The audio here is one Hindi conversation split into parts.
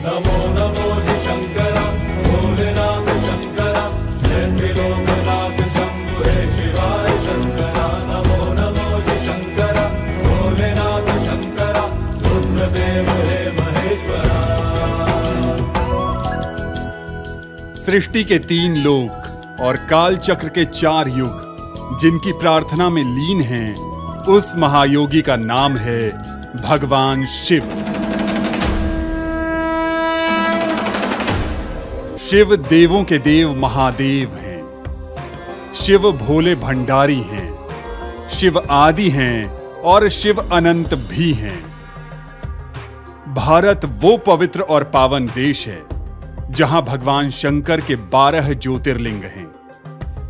नमो नमो जी शंकरा भोलेनाथ शंकरा जय त्रिलोकनाथ शंभु हे शिवाय शंकरा। नमो नमो जी शंकरा भोलेनाथ शंकरा रुद्रदेव हे महेश्वरा। सृष्टि के 3 लोक और काल चक्र के 4 युग जिनकी प्रार्थना में लीन हैं, उस महायोगी का नाम है भगवान शिव। शिव देवों के देव महादेव हैं। शिव भोले भंडारी हैं। शिव आदि हैं और शिव अनंत भी हैं। भारत वो पवित्र और पावन देश है जहां भगवान शंकर के 12 ज्योतिर्लिंग हैं।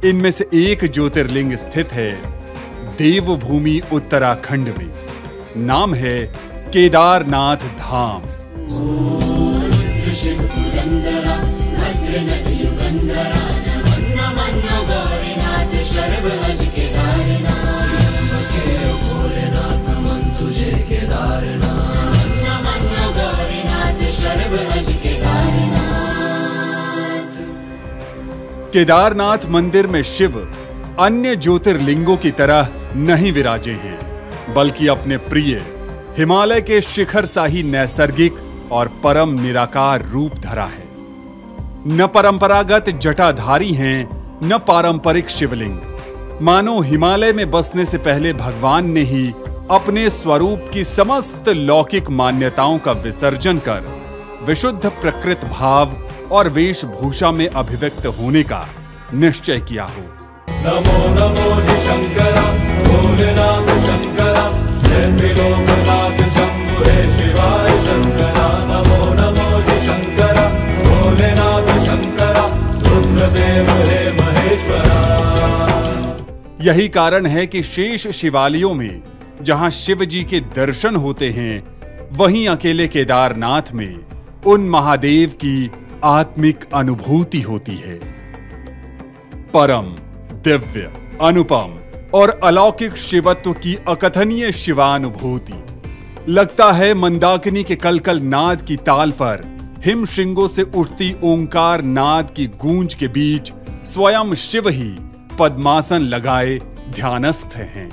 इनमें से एक ज्योतिर्लिंग स्थित है देवभूमि उत्तराखंड में। नाम है केदारनाथ धाम। केदारनाथ मंदिर में शिव अन्य ज्योतिर्लिंगों की तरह नहीं विराजे हैं, बल्कि अपने प्रिय हिमालय के शिखर सा ही नैसर्गिक और परम निराकार रूप धरा है। न परंपरागत जटाधारी हैं, न पारंपरिक शिवलिंग। मानो हिमालय में बसने से पहले भगवान ने ही अपने स्वरूप की समस्त लौकिक मान्यताओं का विसर्जन कर विशुद्ध प्रकृत भाव और वेशभूषा में अभिव्यक्त होने का निश्चय किया हो। नमो नमो जी शंकरा भोलेनाथ शंकरा जय त्रिलोकनाथ शंभु हे शिवाय शंकरा। नमो नमो जी शंकरा भोलेनाथ शंकरा रुद्रदेव हे महेश्वरा। यही कारण है कि शेष शिवालयों में जहां शिव जी के दर्शन होते हैं, वहीं अकेले केदारनाथ में उन महादेव की आत्मिक अनुभूति होती है। परम दिव्य अनुपम और अलौकिक शिवत्व की अकथनीय शिवानुभूति। लगता है मंदाकिनी के कलकल नाद की ताल पर हिम श्रृंगों से उठती ओंकार नाद की गूंज के बीच स्वयं शिव ही पद्मासन लगाए ध्यानस्थ हैं।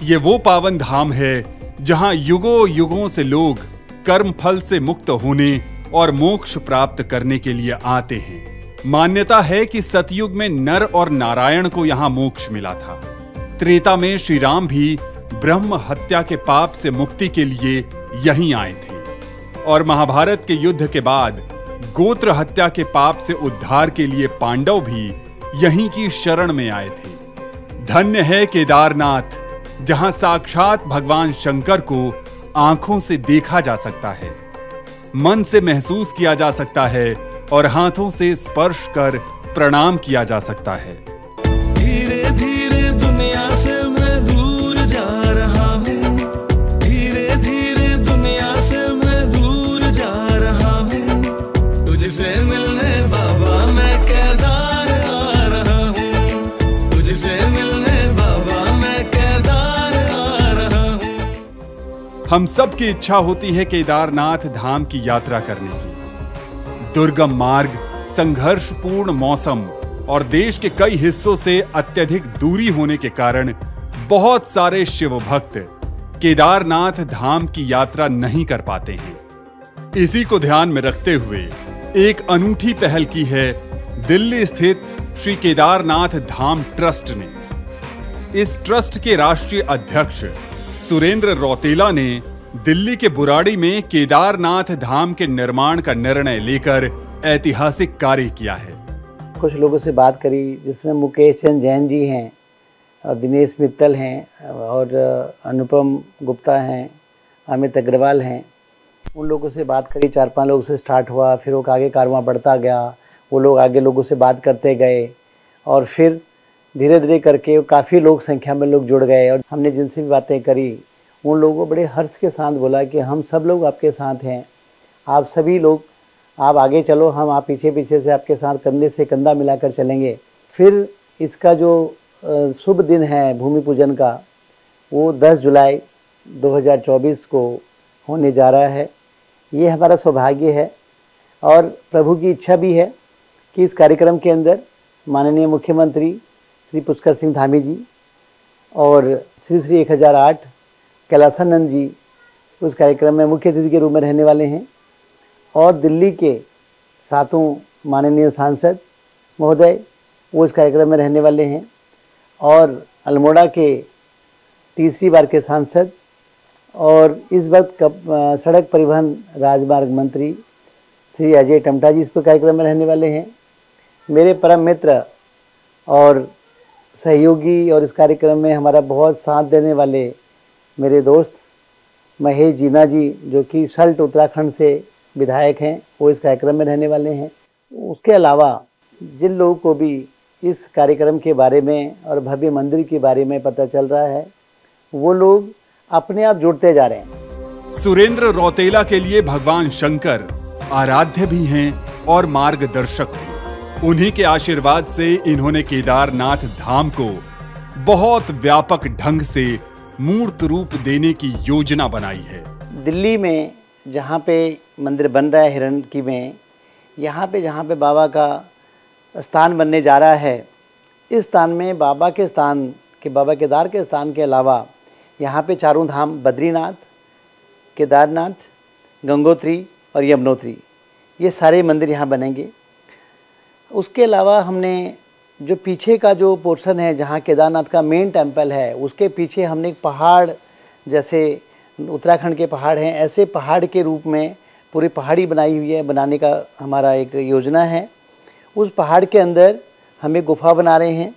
ये वो पावन धाम है जहां युगों युगों से लोग कर्म फल से मुक्त होने और मोक्ष प्राप्त करने के लिए आते हैं। मान्यता है कि सतयुग में नर और नारायण को यहां मोक्ष मिला था। त्रेता में श्री राम भी ब्रह्म हत्या के पाप से मुक्ति के लिए यहीं आए थे, और महाभारत के युद्ध के बाद गोत्र हत्या के पाप से उद्धार के लिए पांडव भी यहीं की शरण में आए थे। धन्य है केदारनाथ, जहां साक्षात भगवान शंकर को आंखों से देखा जा सकता है, मन से महसूस किया जा सकता है और हाथों से स्पर्श कर प्रणाम किया जा सकता है। धीरे धीरे दुनिया से मैं दूर जा रहा हूँ, धीरे धीरे दुनिया से मैं दूर जा रहा हूँ। तुझसे मिलने बाबा मैं केदार आ रहा हूँ, तुझसे मिलने बाबा मैं केदार आ रहा हूँ। हम सब की इच्छा होती है केदारनाथ धाम की यात्रा करने की। दुर्गम मार्ग, संघर्षपूर्ण मौसम और देश के कई हिस्सों से अत्यधिक दूरी होने के कारण बहुत सारे शिव भक्त केदारनाथ धाम की यात्रा नहीं कर पाते हैं। इसी को ध्यान में रखते हुए एक अनूठी पहल की है दिल्ली स्थित श्री केदारनाथ धाम ट्रस्ट ने। इस ट्रस्ट के राष्ट्रीय अध्यक्ष सुरेंद्र रौतेला ने दिल्ली के बुराड़ी में केदारनाथ धाम के निर्माण का निर्णय लेकर ऐतिहासिक कार्य किया है। कुछ लोगों से बात करी, जिसमें मुकेश चंद जैन जी हैं और दिनेश मित्तल हैं और अनुपम गुप्ता हैं, अमित अग्रवाल हैं। उन लोगों से बात करी, 4-5 लोगों से स्टार्ट हुआ, फिर वो आगे कारवां बढ़ता गया। वो लोग आगे लोगों से बात करते गए और फिर धीरे धीरे करके काफ़ी लोग संख्या में लोग जुड़ गए। और हमने जिनसे भी बातें करी, उन लोगों को बड़े हर्ष के साथ बोला कि हम सब लोग आपके साथ हैं, आप सभी लोग आप आगे चलो, हम आप पीछे पीछे से आपके साथ कंधे से कंधा मिलाकर चलेंगे। फिर इसका जो शुभ दिन है भूमि पूजन का, वो 10 जुलाई 2024 को होने जा रहा है। ये हमारा सौभाग्य है और प्रभु की इच्छा भी है कि इस कार्यक्रम के अंदर माननीय मुख्यमंत्री श्री पुष्कर सिंह धामी जी और श्री श्री 1008 कैलासानंद जी उस कार्यक्रम में मुख्य अतिथि के रूप में रहने वाले हैं और दिल्ली के 7 माननीय सांसद महोदय वो इस कार्यक्रम में रहने वाले हैं और अल्मोड़ा के तीसरी बार के सांसद और इस वक्त सड़क परिवहन राजमार्ग मंत्री श्री अजय टमटा जी इस पर कार्यक्रम में रहने वाले हैं। मेरे परम मित्र और सहयोगी और इस कार्यक्रम में हमारा बहुत साथ देने वाले मेरे दोस्त महेश जीना जी जो कि सल्ट उत्तराखंड से विधायक हैं, वो इस कार्यक्रम में रहने वाले हैं। उसके अलावा जिन लोगों को भी इस कार्यक्रम के बारे में और भव्य मंदिर के बारे में पता चल रहा है वो लोग अपने आप जुड़ते जा रहे हैं। सुरेंद्र रौतेला के लिए भगवान शंकर आराध्य भी हैं और मार्गदर्शक भी। उन्हीं के आशीर्वाद से इन्होंने केदारनाथ धाम को बहुत व्यापक ढंग से मूर्त रूप देने की योजना बनाई है। दिल्ली में जहाँ पे मंदिर बन रहा है हिरण्यकी में, यहाँ पे जहाँ पे बाबा का स्थान बनने जा रहा है, इस स्थान में बाबा केदार के स्थान के अलावा यहाँ पे चारों धाम बद्रीनाथ, केदारनाथ, गंगोत्री और यमुनोत्री ये सारे मंदिर यहाँ बनेंगे। उसके अलावा हमने जो पीछे का जो पोर्शन है जहाँ केदारनाथ का मेन टेम्पल है उसके पीछे हमने एक पहाड़, जैसे उत्तराखंड के पहाड़ हैं ऐसे पहाड़ के रूप में पूरी पहाड़ी बनाई हुई है, बनाने का हमारा एक योजना है। उस पहाड़ के अंदर हम एक गुफा बना रहे हैं।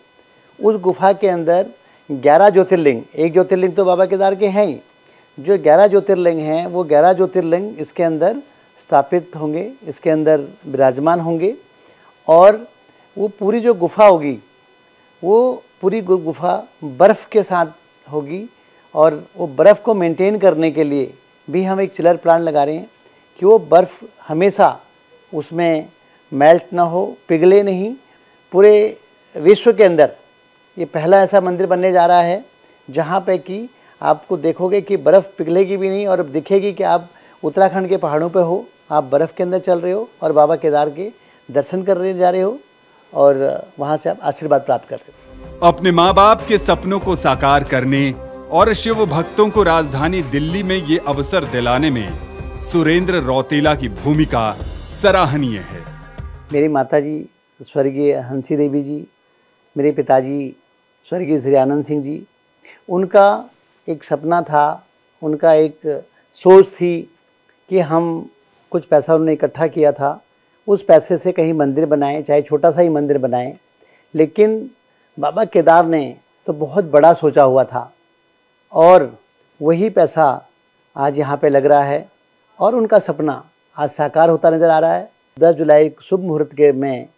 उस गुफा के अंदर 11 ज्योतिर्लिंग, एक ज्योतिर्लिंग तो बाबा केदार के हैं ही, जो 11 ज्योतिर्लिंग हैं वो 11 ज्योतिर्लिंग इसके अंदर स्थापित होंगे, इसके अंदर विराजमान होंगे और वो पूरी जो गुफा होगी वो पूरी गुफा बर्फ़ के साथ होगी और वो बर्फ़ को मेंटेन करने के लिए भी हम एक चिलर प्लांट लगा रहे हैं कि वो बर्फ़ हमेशा उसमें मेल्ट ना हो, पिघले नहीं। पूरे विश्व के अंदर ये पहला ऐसा मंदिर बनने जा रहा है जहाँ पे कि आपको देखोगे कि बर्फ़ पिघलेगी भी नहीं और दिखेगी कि आप उत्तराखंड के पहाड़ों पे हो, आप बर्फ़ के अंदर चल रहे हो और बाबा केदार के दर्शन करने जा रहे हो और वहाँ से आप आशीर्वाद प्राप्त कर रहे हो। अपने माँ बाप के सपनों को साकार करने और शिव भक्तों को राजधानी दिल्ली में ये अवसर दिलाने में सुरेंद्र रौतेला की भूमिका सराहनीय है। मेरी माताजी स्वर्गीय हंसी देवी जी, मेरे पिताजी स्वर्गीय श्री आनंद सिंह जी, उनका एक सपना था, उनका एक सोच थी कि हम कुछ पैसा उन्होंने इकट्ठा किया था, उस पैसे से कहीं मंदिर बनाएं, चाहे छोटा सा ही मंदिर बनाएं। लेकिन बाबा केदार ने तो बहुत बड़ा सोचा हुआ था और वही पैसा आज यहाँ पे लग रहा है और उनका सपना आज साकार होता नज़र आ रहा है। 10 जुलाई शुभ मुहूर्त के में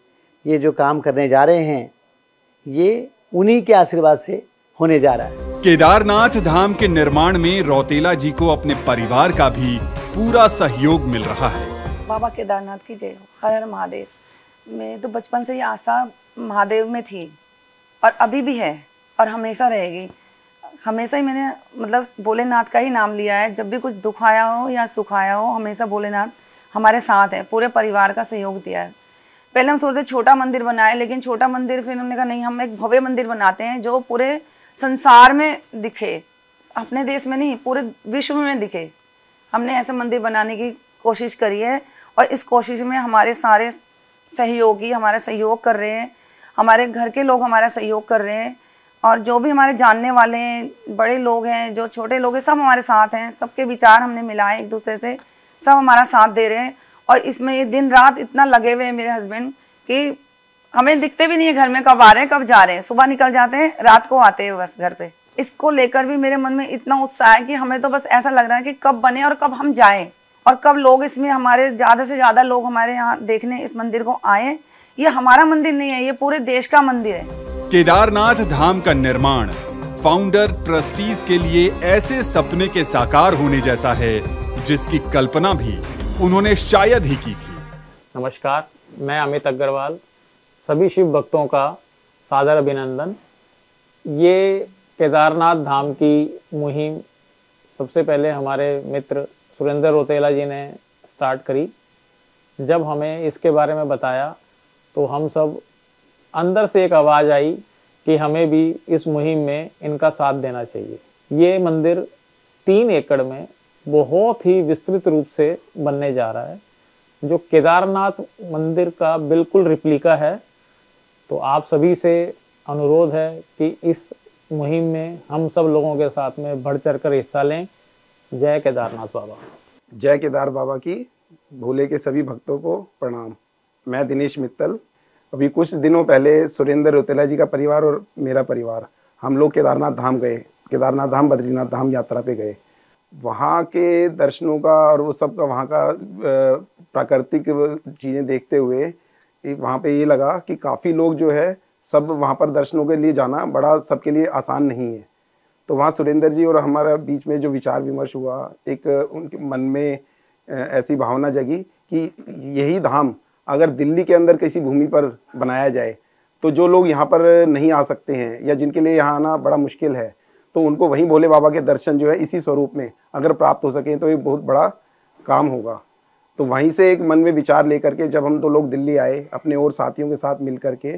ये जो काम करने जा रहे हैं ये उन्हीं के आशीर्वाद से होने जा रहा है। केदारनाथ धाम के निर्माण में रौतेला जी को अपने परिवार का भी पूरा सहयोग मिल रहा है। बाबा केदारनाथ की जय हो, हर हर महादेव। मैं तो बचपन से ये आस्था महादेव में थी और अभी भी है और हमेशा रहेगी। हमेशा ही मैंने मतलब भोलेनाथ का ही नाम लिया है। जब भी कुछ दुख आया हो या सुख आया हो, हमेशा भोलेनाथ हमारे साथ है। पूरे परिवार का सहयोग दिया है। पहले हम सोचते छोटा मंदिर बनाए, लेकिन छोटा मंदिर फिर हमने कहा नहीं, हम एक भव्य मंदिर बनाते हैं जो पूरे संसार में दिखे, अपने देश में नहीं पूरे विश्व में दिखे। हमने ऐसे मंदिर बनाने की कोशिश करी है और इस कोशिश में हमारे सारे सहयोगी हमारा सहयोग कर रहे हैं, हमारे घर के लोग हमारा सहयोग कर रहे हैं और जो भी हमारे जानने वाले हैं, बड़े लोग हैं, जो छोटे लोग हैं, सब हमारे साथ हैं। सबके विचार हमने मिलाए एक दूसरे से, सब हमारा साथ दे रहे हैं। और इसमें ये दिन रात इतना लगे हुए हैं मेरे हस्बैंड कि हमें दिखते भी नहीं है घर में कब आ रहे हैं कब जा रहे हैं। सुबह निकल जाते हैं, रात को आते हैं बस घर पे। इसको लेकर भी मेरे मन में इतना उत्साह है कि हमें तो बस ऐसा लग रहा है कि कब बने और कब हम जाएं और कब लोग इसमें हमारे ज़्यादा से ज़्यादा लोग हमारे यहाँ देखने इस मंदिर को आए। ये हमारा मंदिर नहीं है, ये पूरे देश का मंदिर है। केदारनाथ धाम का निर्माण फाउंडर ट्रस्टीज के लिए ऐसे सपने के साकार होने जैसा है जिसकी कल्पना भी उन्होंने शायद ही की थी। नमस्कार, मैं अमित अग्रवाल। सभी शिव भक्तों का सादर अभिनंदन। ये केदारनाथ धाम की मुहिम सबसे पहले हमारे मित्र सुरेंद्र रौतेला जी ने स्टार्ट करी जब हमें इसके बारे में बताया तो हम सब अंदर से एक आवाज़ आई कि हमें भी इस मुहिम में इनका साथ देना चाहिए। ये मंदिर 3 एकड़ में बहुत ही विस्तृत रूप से बनने जा रहा है, जो केदारनाथ मंदिर का बिल्कुल रिप्लिका है। तो आप सभी से अनुरोध है कि इस मुहिम में हम सब लोगों के साथ में बढ़ चढ़ कर हिस्सा लें। जय केदारनाथ बाबा। जय केदार बाबा की। भोले के सभी भक्तों को प्रणाम। मैं दिनेश मित्तल। अभी कुछ दिनों पहले सुरेंद्र रौतेला जी का परिवार और मेरा परिवार हम लोग केदारनाथ धाम गए। केदारनाथ धाम, बद्रीनाथ धाम यात्रा पे गए। वहाँ के दर्शनों का और वो सब का वहाँ का प्राकृतिक चीज़ें देखते हुए वहाँ पे ये लगा कि काफ़ी लोग जो है सब वहाँ पर दर्शनों के लिए जाना बड़ा सबके लिए आसान नहीं है। तो वहाँ सुरेंद्र जी और हमारा बीच में जो विचार विमर्श हुआ, एक उनके मन में ऐसी भावना जगी कि यही धाम अगर दिल्ली के अंदर किसी भूमि पर बनाया जाए तो जो लोग यहाँ पर नहीं आ सकते हैं या जिनके लिए यहाँ आना बड़ा मुश्किल है, तो उनको वहीं भोले बाबा के दर्शन जो है इसी स्वरूप में अगर प्राप्त हो सके तो ये बहुत बड़ा काम होगा। तो वहीं से एक मन में विचार लेकर के जब हम 2 लोग दिल्ली आए, अपने और साथियों के साथ मिल करके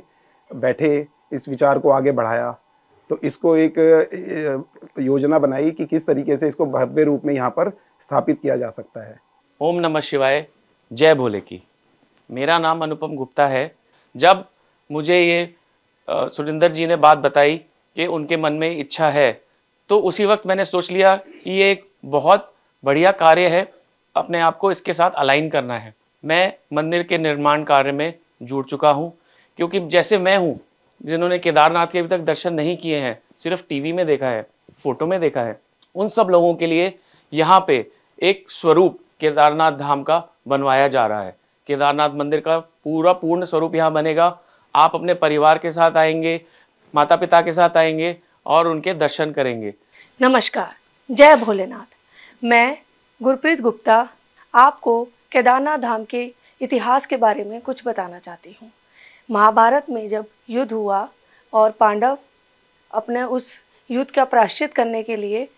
बैठे, इस विचार को आगे बढ़ाया, तो इसको एक योजना बनाई कि किस तरीके से इसको भव्य रूप में यहाँ पर स्थापित किया जा सकता है। ओम नमः शिवाय। जय भोले की। मेरा नाम अनुपम गुप्ता है। जब मुझे ये सुरेंद्र जी ने बात बताई कि उनके मन में इच्छा है, तो उसी वक्त मैंने सोच लिया कि ये एक बहुत बढ़िया कार्य है, अपने आप को इसके साथ अलाइन करना है। मैं मंदिर के निर्माण कार्य में जुड़ चुका हूँ, क्योंकि जैसे मैं हूँ जिन्होंने केदारनाथ के अभी तक दर्शन नहीं किए हैं, सिर्फ टीवी में देखा है, फोटो में देखा है, उन सब लोगों के लिए यहाँ पे एक स्वरूप केदारनाथ धाम का बनवाया जा रहा है। केदारनाथ मंदिर का पूर्ण स्वरूप यहाँ बनेगा। आप अपने परिवार के साथ आएंगे, माता पिता के साथ आएंगे और उनके दर्शन करेंगे। नमस्कार, जय भोलेनाथ। मैं गुरप्रीत गुप्ता आपको केदारनाथ धाम के इतिहास के बारे में कुछ बताना चाहती हूँ। महाभारत में जब युद्ध हुआ और पांडव अपने उस युद्ध का प्रायश्चित करने के लिए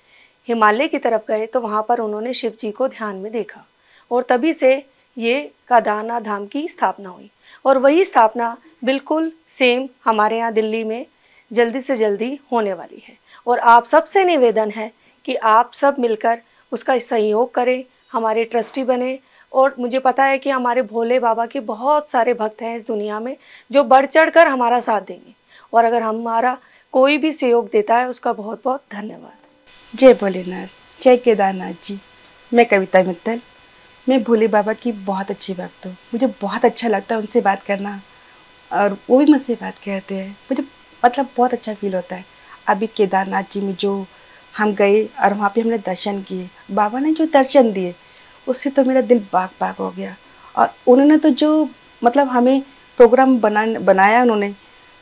हिमालय की तरफ गए, तो वहाँ पर उन्होंने शिव जी को ध्यान में देखा और तभी से ये केदारनाथ धाम की स्थापना हुई। और वही स्थापना बिल्कुल सेम हमारे यहाँ दिल्ली में जल्दी से जल्दी होने वाली है। और आप सबसे निवेदन है कि आप सब मिलकर उसका सहयोग करें, हमारे ट्रस्टी बने। और मुझे पता है कि हमारे भोले बाबा के बहुत सारे भक्त हैं इस दुनिया में जो बढ़ चढ़ कर हमारा साथ देंगे, और अगर हमारा कोई भी सहयोग देता है उसका बहुत बहुत धन्यवाद। जय भोलेनाथ, जय केदारनाथ जी। मैं कविता मित्तल, मैं भोले बाबा की बहुत अच्छी भक्त हूँ। मुझे बहुत अच्छा लगता है उनसे बात करना और वो भी मुझसे बात करते हैं। मुझे मतलब बहुत अच्छा फील होता है। अभी केदारनाथ जी में जो हम गए और वहाँ पे हमने दर्शन किए, बाबा ने जो दर्शन दिए उससे तो मेरा दिल बाग बाग हो गया। और उन्होंने तो जो मतलब हमें प्रोग्राम बनाया उन्होंने,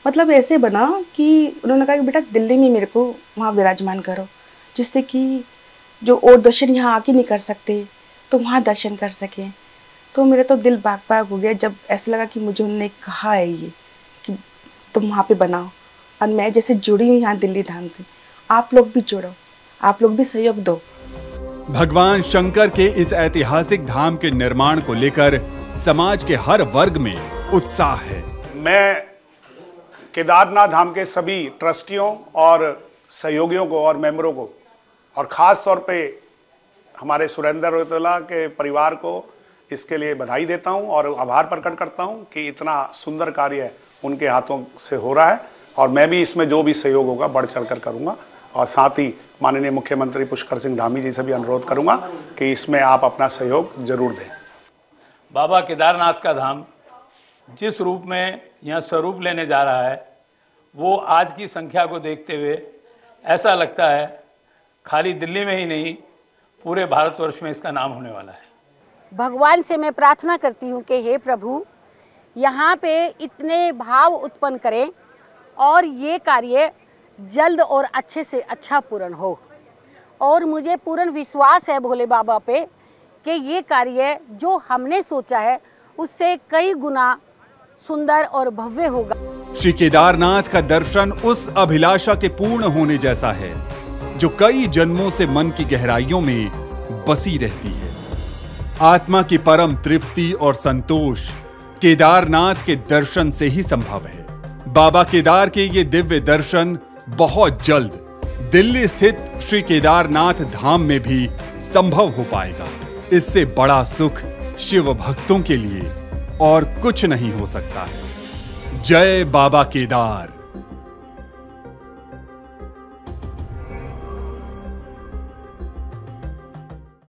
मतलब ऐसे बना कि उन्होंने कहा कि बेटा दिल्ली में मेरे को वहाँ विराजमान करो, जिससे कि जो और दर्शन यहाँ आके नहीं कर सकते तो वहाँ दर्शन कर सकें। तो मेरा तो दिल बाग बाग हो गया जब ऐसा लगा कि मुझे उन्होंने कहा है ये कि तुम वहाँ पे बनाओ। और मैं जैसे जुड़ी हूँ यहाँ दिल्ली धाम से, आप लोग भी जुड़ो, आप लोग भी सहयोग दो। भगवान शंकर के इस ऐतिहासिक धाम के निर्माण को लेकर समाज के हर वर्ग में उत्साह है। मैं केदारनाथ धाम के सभी ट्रस्टियों और सहयोगियों को और मेंबरों को और ख़ास तौर पे हमारे सुरेंद्र रौतेला के परिवार को इसके लिए बधाई देता हूं और आभार प्रकट करता हूं कि इतना सुंदर कार्य उनके हाथों से हो रहा है। और मैं भी इसमें जो भी सहयोग होगा बढ़ चढ़कर करूंगा। और साथ ही माननीय मुख्यमंत्री पुष्कर सिंह धामी जी से भी अनुरोध करूंगा कि इसमें आप अपना सहयोग जरूर दें। बाबा केदारनाथ का धाम जिस रूप में यहाँ स्वरूप लेने जा रहा है, वो आज की संख्या को देखते हुए ऐसा लगता है खाली दिल्ली में ही नहीं पूरे भारतवर्ष में इसका नाम होने वाला है। भगवान से मैं प्रार्थना करती हूँ कि हे प्रभु, यहाँ पे इतने भाव उत्पन्न करें और ये कार्य जल्द और अच्छे से अच्छा पूर्ण हो। और मुझे पूर्ण विश्वास है भोले बाबा पे कि ये कार्य जो हमने सोचा है उससे कई गुना सुंदर और भव्य होगा। श्री केदारनाथ का दर्शन उस अभिलाषा के पूर्ण होने जैसा है जो कई जन्मों से मन की गहराइयों में बसी रहती है। आत्मा की परम तृप्ति और संतोष केदारनाथ के दर्शन से ही संभव है। बाबा केदार के ये दिव्य दर्शन बहुत जल्द दिल्ली स्थित श्री केदारनाथ धाम में भी संभव हो पाएगा। इससे बड़ा सुख शिव भक्तों के लिए और कुछ नहीं हो सकता है। जय बाबा केदार।